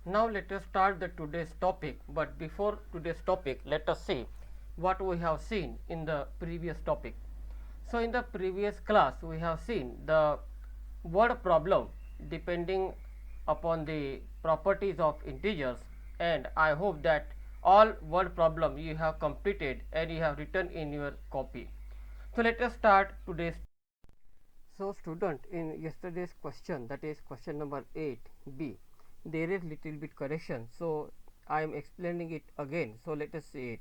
Now let us start the today's topic, but before today's topic let us see what we have seen in the previous topic. So in the previous class we have seen the word problem depending upon the properties of integers, and I hope that all word problem you have completed and you have written in your copy. So let us start today's. So student, in yesterday's question, that is question number 8b, there is little bit correction, so I am explaining it again. So let us see it.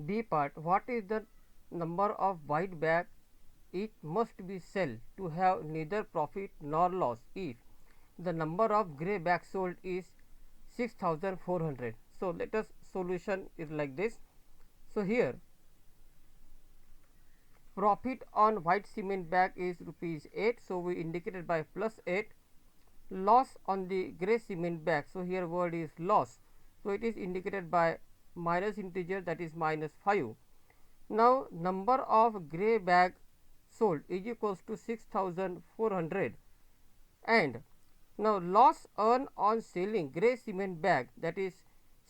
B part, what is the number of white bag it must be sold to have neither profit nor loss if the number of grey bags sold is 6400. So let us solution is like this. So here profit on white cement bag is rupees 8, so we indicated by plus 8. Loss on the grey cement bag, so here word is loss, so it is indicated by minus integer, that is minus 5. Now number of grey bag sold is equals to 6400, and now loss earned on selling grey cement bag, that is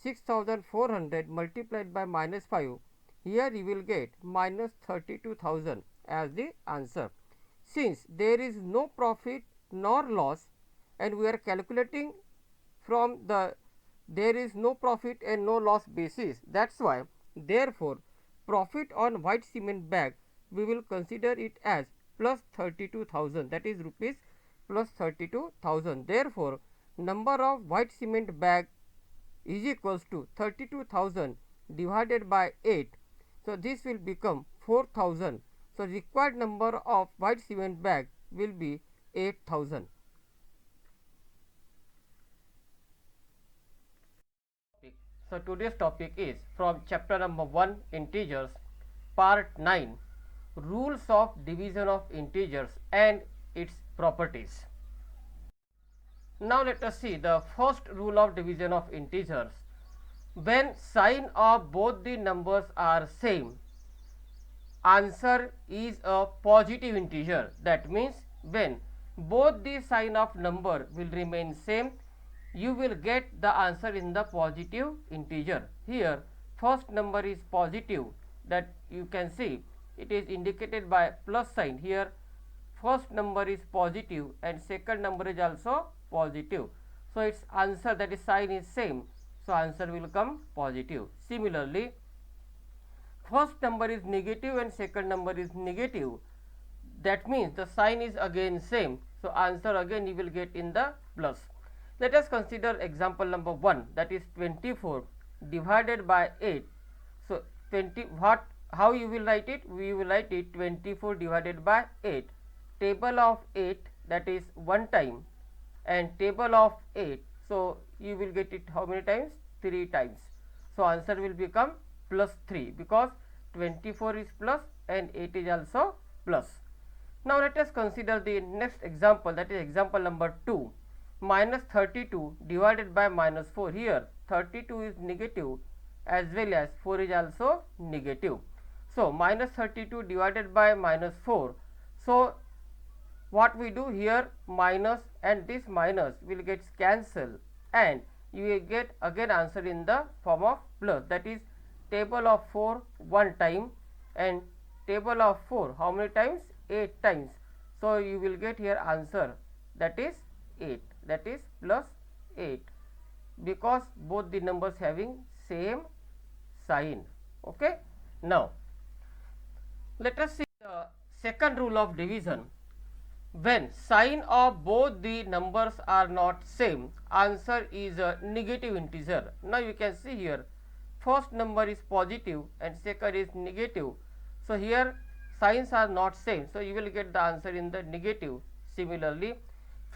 6400 multiplied by minus 5. Here you will get minus 32,000 as the answer. Since there is no profit nor loss and we are calculating from the there is no profit and no loss basis, that's why therefore profit on white cement bag we will consider it as plus 32,000, that is rupees plus 32,000. Therefore number of white cement bag is equals to 32,000 divided by 8. So this will become 4,000. So required number of white cement bag will be 8,000. So today's topic is from chapter number 1 integers, part 9, rules of division of integers and its properties. Now let us see the first rule of division of integers. When sign of both the numbers are same, answer is a positive integer. That means when both the sign of number will remain same, you will get the answer in the positive integer. Here first number is positive, that you can see it is indicated by plus sign. Here first number is positive and second number is also positive, so its answer, that is sign, is same, so answer will come positive. Similarly first number is negative and second number is negative, that means the sign is again same, so answer again you will get in the plus. Let us consider example number 1, that is 24 divided by 8. So 20, what, how you will write it? We will write it 24 divided by 8. Table of 8, that is 1 time, and table of 8, so you will get it how many times? 3 times. So answer will become plus 3 because 24 is plus and 8 is also plus. Now let us consider the next example, that is example number 2, minus 32 divided by minus 4. Here 32 is negative as well as 4 is also negative. So minus 32 divided by minus 4. So what we do here, minus and this minus will get cancelled and you will get again answer in the form of plus, that is table of 4 1 time and table of 4 how many times? 8 times. So you will get here answer, that is 8, that is plus 8, because both the numbers having same sign. Okay. Now let us see the second rule of division. When sign of both the numbers are not same, answer is a negative integer. Now you can see here first number is positive and second is negative. So here signs are not same, so you will get the answer in the negative. Similarly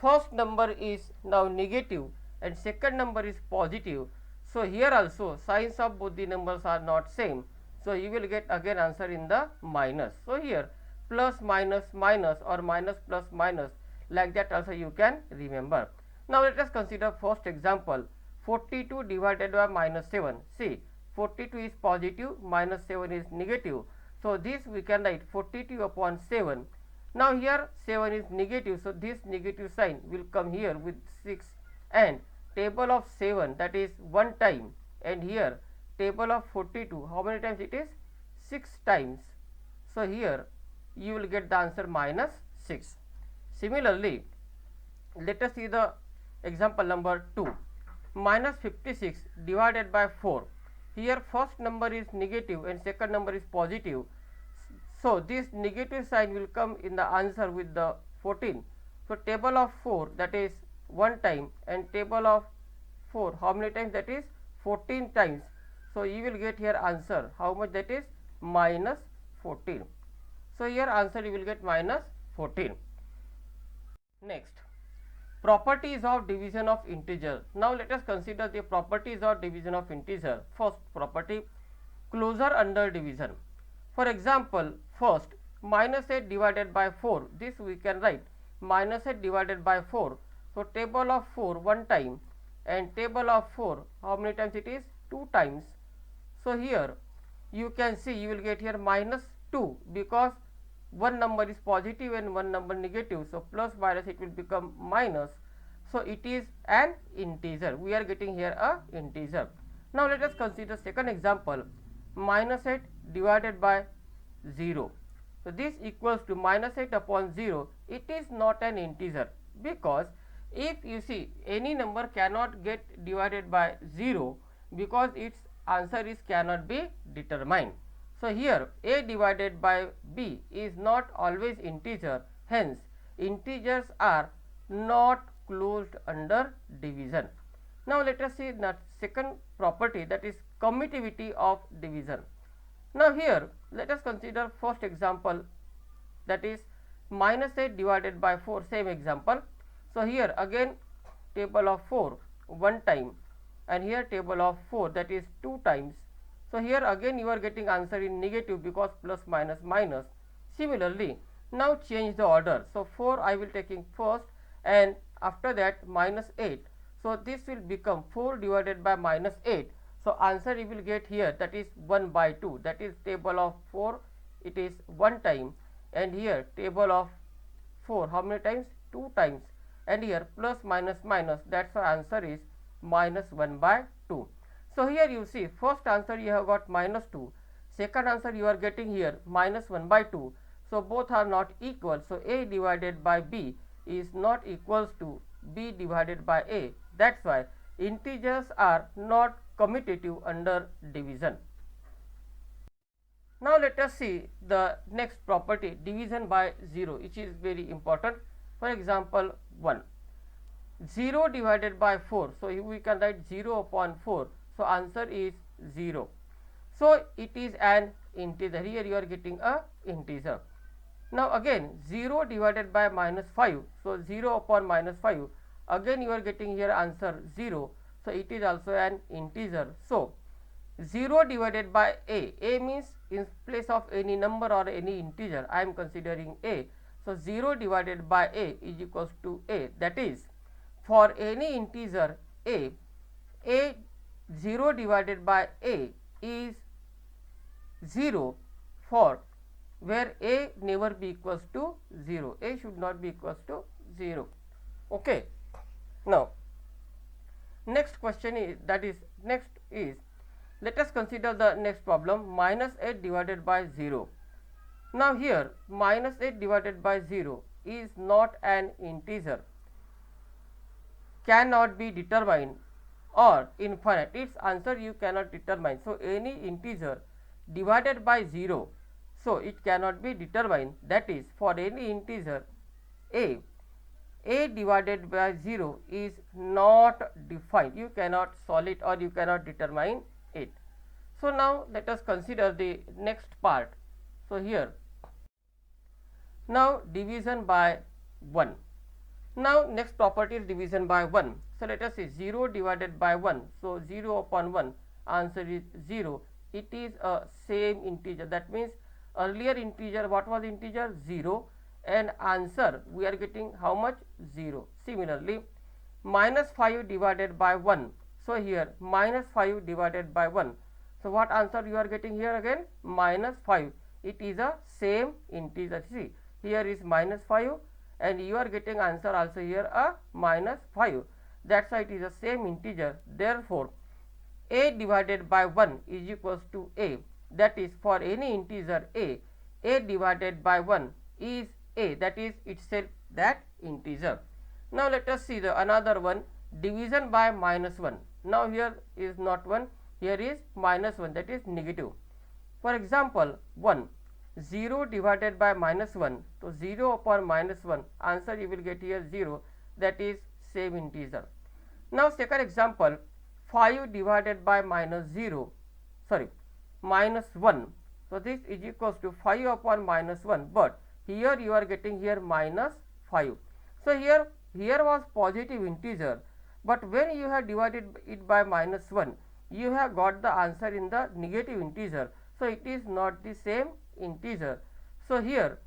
first number is now negative and second number is positive, so here also signs of both the numbers are not same, so you will get again answer in the minus. So here plus minus minus or minus plus minus, like that also you can remember. Now let us consider first example, 42 divided by minus 7. See, 42 is positive, minus 7 is negative, so this we can write 42 upon 7. Now here 7 is negative, so this negative sign will come here with 6, and table of 7, that is 1 time, and here table of 42, how many times it is? 6 times. So here you will get the answer minus 6. Similarly, let us see the example number 2. Minus 56 divided by 4. Here first number is negative and second number is positive. So this negative sign will come in the answer with the 14. So table of 4, that is 1 time, and table of 4, how many times? That is 14 times. So you will get here answer, how much? That is minus 14. So here answer you will get minus 14. Next, properties of division of integer. Now let us consider the properties of division of integer. First property, closure under division. For example, first minus 8 divided by 4, this we can write minus 8 divided by 4. So table of 4 1 time, and table of 4, how many times it is? 2 times. So here you can see you will get here minus 2, because one number is positive and one number negative. So plus minus it will become minus. So it is an integer. We are getting here a integer. Now let us consider second example, minus 8 divided by 0. So this equals to minus 8 upon 0. It is not an integer, because if you see any number cannot get divided by 0, because its answer is cannot be determined. So here a divided by b is not always integer, hence integers are not closed under division. Now let us see the second property, that is commutativity of division. Now here let us consider first example, that is minus 8 divided by 4, same example. So here again table of 4 1 time, and here table of 4, that is 2 times. So here again you are getting answer in negative, because plus minus minus. Similarly, now change the order. So 4 I will taking first, and after that minus 8. So this will become 4 divided by minus 8. So answer you will get here, that is 1 by 2, that is table of 4, it is 1 time, and here table of 4, how many times? 2 times, and here plus minus minus, that's why answer is minus 1 by 2. So here you see first answer you have got minus 2, second answer you are getting here minus 1 by 2. So both are not equal. So a divided by b is not equals to b divided by a. That's why integers are not commutative under division. Now let us see the next property, division by 0, which is very important. For example 1, 0 divided by 4. So we can write 0 upon 4. So answer is 0. So it is an integer. Here you are getting a integer. Now again 0 divided by minus 5. So 0 upon minus 5. Again you are getting here answer 0. So it is also an integer. So 0 divided by a. A means in place of any number or any integer, I am considering a. So 0 divided by a is equals to a. That is, for any integer a 0 divided by a is 0, for where a never be equals to 0. A should not be equals to 0. Okay. Now next question is, let us consider the next problem, minus 8 divided by 0. Now here minus 8 divided by 0 is not an integer, cannot be determined, or infinite. Its answer you cannot determine. So any integer divided by 0, so it cannot be determined. That is, for any integer a divided by 0 is not defined. You cannot solve it or you cannot determine it. So now let us consider the next part. So here now division by 1. Now next property is division by 1. So let us see 0 divided by 1. So 0 upon 1, answer is 0. It is a same integer. That means earlier integer, what was integer? 0, and answer we are getting how much? 0. Similarly, minus 5 divided by 1. So here minus 5 divided by 1. So what answer you are getting here again? Minus 5. It is a same integer. See, here is minus 5, and you are getting answer also here a minus 5. That's why it is the same integer. Therefore, a divided by 1 is equals to a. That is, for any integer a divided by 1 is a, that is itself that integer. Now let us see the another one, division by minus 1. Now here is not 1, here is minus 1, that is negative. For example, 1, 0 divided by minus 1, so 0 upon minus 1, answer you will get here 0, that is same integer. Now second example, 5 divided by minus 0, sorry, minus 1. So this is equals to 5 upon minus 1, but here you are getting here minus 5. So here was positive integer, but when you have divided it by minus 1, you have got the answer in the negative integer. So it is not the same integer. So here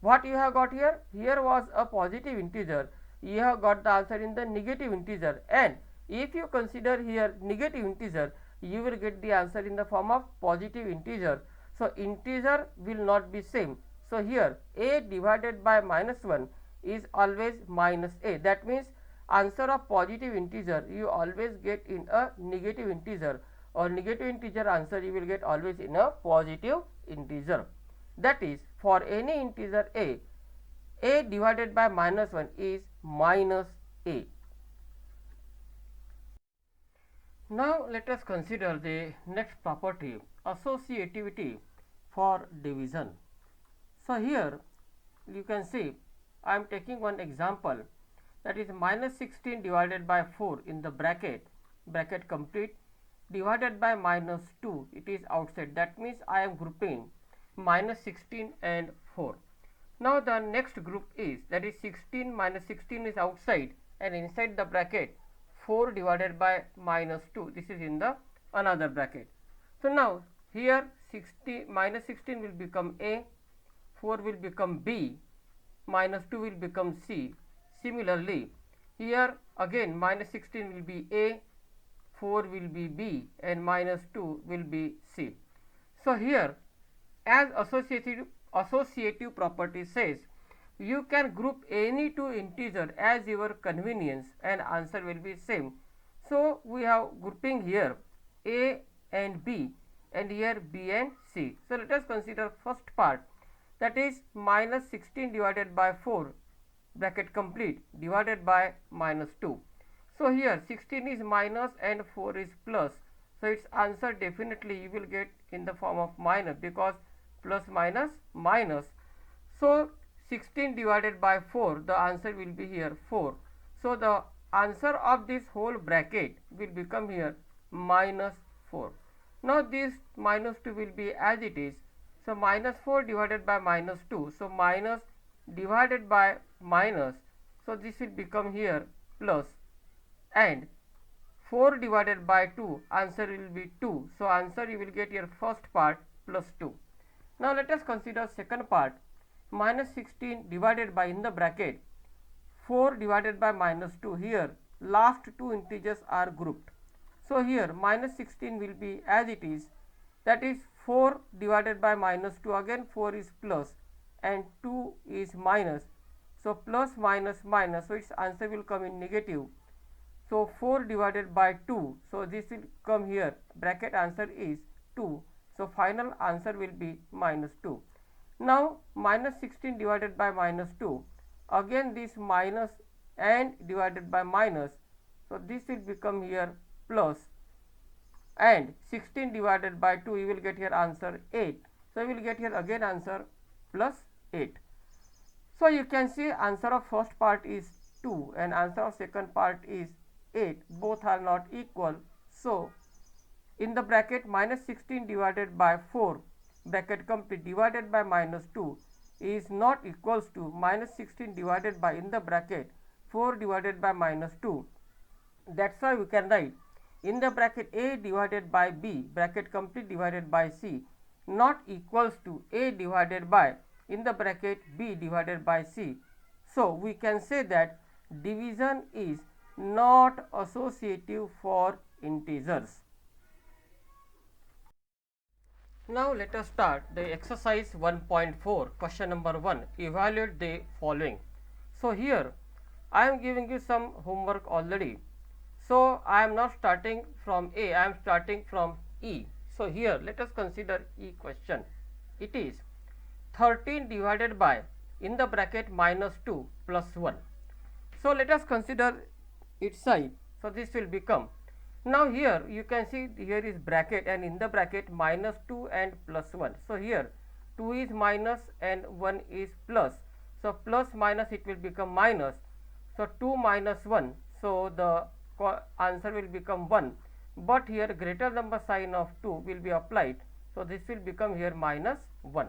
what you have got here? Here was a positive integer, you have got the answer in the negative integer, and if you consider here negative integer, you will get the answer in the form of positive integer. So integer will not be same. So here a divided by minus 1 is always minus a. That means answer of positive integer you always get in a negative integer, or negative integer answer you will get always in a positive integer. That is, for any integer a divided by minus 1 is minus a. Now let us consider the next property, associativity for division. So here you can see I am taking one example, that is minus 16 divided by 4 in the bracket complete, divided by minus 2, it is outside. That means I am grouping minus 16 and 4. Now the next group is, that is 16 minus 16 is outside, and inside the bracket 4 divided by minus 2, this is in the another bracket. So now here minus 16 will become a, 4 will become b, minus 2 will become c. Similarly here again minus 16 will be a, 4 will be b, and minus 2 will be c. So here, as associative property says, you can group any two integer as your convenience and answer will be same. So we have grouping here a and b, and here b and c. So let us consider first part, that is minus 16 divided by 4 bracket complete, divided by minus 2. So here 16 is minus and 4 is plus, so its answer definitely you will get in the form of minus, because plus minus minus. So 16 divided by 4, the answer will be here 4. So the answer of this whole bracket will become here minus 4. Now this minus 2 will be as it is. So minus 4 divided by minus 2. So minus divided by minus. So this will become here plus, and 4 divided by 2, answer will be 2. So answer you will get here first part plus 2. Now let us consider second part, minus 16 divided by, in the bracket 4 divided by minus 2. Here last two integers are grouped. So here minus 16 will be as it is, that is 4 divided by minus 2, again 4 is plus and 2 is minus. So plus minus minus, so its answer will come in negative. So 4 divided by 2, so this will come here, bracket answer is 2. So final answer will be minus 2. Now minus 16 divided by minus 2, again this minus and divided by minus, so this will become here plus, and 16 divided by 2, you will get here answer 8. So you will get here again answer plus 8. So you can see answer of first part is 2 and answer of second part is 8. Both are not equal. So in the bracket minus 16 divided by 4 bracket complete, divided by minus 2 is not equals to minus 16 divided by, in the bracket 4 divided by minus 2. That's why we can write in the bracket a divided by b bracket complete divided by c not equals to a divided by, in the bracket b divided by c. So we can say that division is not associative for integers. Now let us start the exercise 1.4, question number 1. Evaluate the following. So here I am giving you some homework already. So I am not starting from A, I am starting from E. So here let us consider E question. It is 13 divided by in the bracket minus 2 plus 1. So let us consider its side. So this will become, now here you can see here is bracket and in the bracket minus 2 and plus 1. So here 2 is minus and 1 is plus. So plus minus it will become minus. So 2 minus 1. So the answer will become 1. But here greater number sign of 2 will be applied. So this will become here minus 1.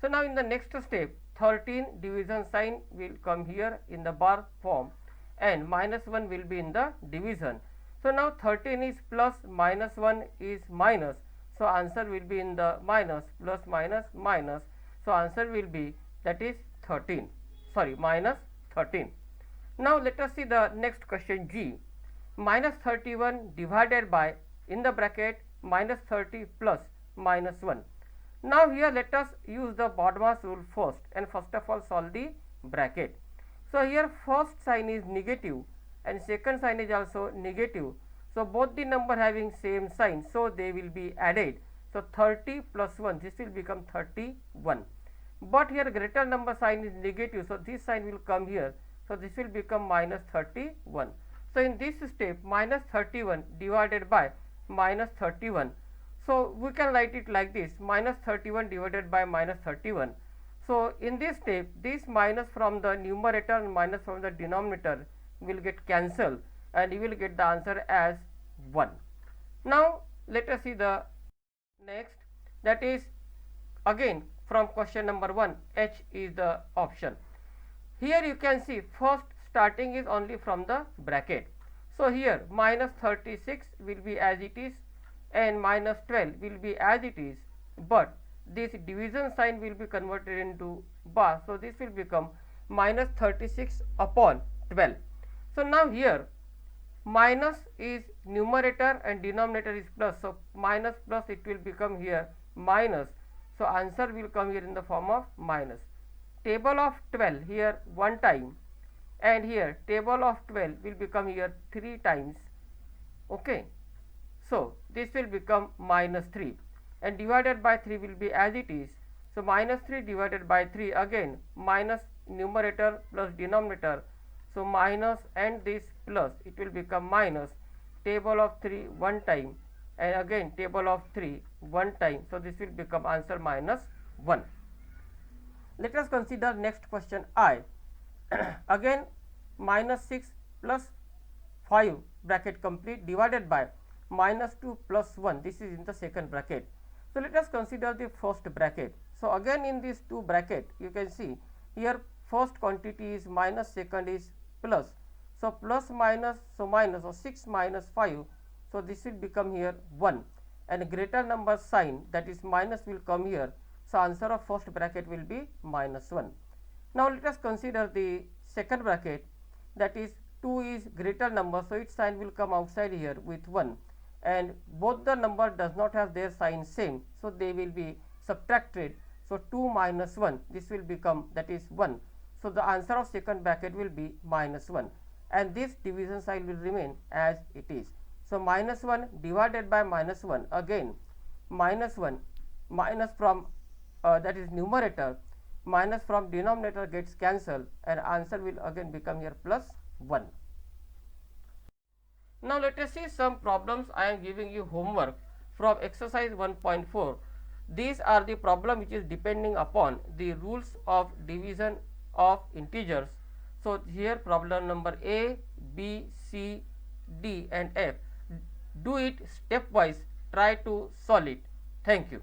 So now in the next step 13 division sign will come here in the bar form and minus 1 will be in the division. So now 13 is plus, minus 1 is minus. So answer will be in the minus, plus minus minus. So answer will be, that is 13, sorry, minus 13. Now let us see the next question G. Minus 31 divided by in the bracket minus 30 plus minus 1. Now here let us use the BODMAS rule first and first of all solve the bracket. So here first sign is negative and second sign is also negative. So both the number having same sign, so they will be added. So 30 plus 1, this will become 31. But here greater number sign is negative, so this sign will come here. So this will become minus 31. So in this step minus 31 divided by minus 31. So we can write it like this, minus 31 divided by minus 31. So in this step this minus from the numerator and minus from the denominator will get cancelled and you will get the answer as 1. Now let us see the next, that is again from question number 1, H is the option. Here you can see first starting is only from the bracket. So here minus 36 will be as it is and minus 12 will be as it is, but this division sign will be converted into bar. So this will become minus 36 upon 12. So now here minus is numerator and denominator is plus. So minus plus it will become here minus. So answer will come here in the form of minus. Table of 12 here 1 time and here table of 12 will become here 3 times. Okay. So this will become minus 3 and divided by 3 will be as it is. So minus 3 divided by 3, again minus numerator plus denominator. So minus and this plus, it will become minus. Table of 3 1 time and again table of 3 1 time. So this will become answer minus 1. Let us consider next question I. Again minus 6 plus 5 bracket complete divided by minus 2 plus 1, this is in the second bracket. So let us consider the first bracket. So again in these two bracket you can see here first quantity is minus, second is plus. So plus minus, so minus, so 6 minus 5, so this will become here 1 and greater number sign, that is minus, will come here. So answer of first bracket will be minus 1. Now let us consider the second bracket, that is 2 is greater number, so its sign will come outside here with 1 and both the number does not have their sign same, so they will be subtracted. So 2 minus 1, this will become, that is 1. So the answer of second bracket will be minus 1 and this division sign will remain as it is. So minus 1 divided by minus 1, again minus 1, minus from that is numerator, minus from denominator gets cancelled and answer will again become here plus 1. Now let us see some problems. I am giving you homework from exercise 1.4. These are the problem which is depending upon the rules of division of integers. So here problem number A, B, C, D and F. Do it stepwise, try to solve it. Thank you.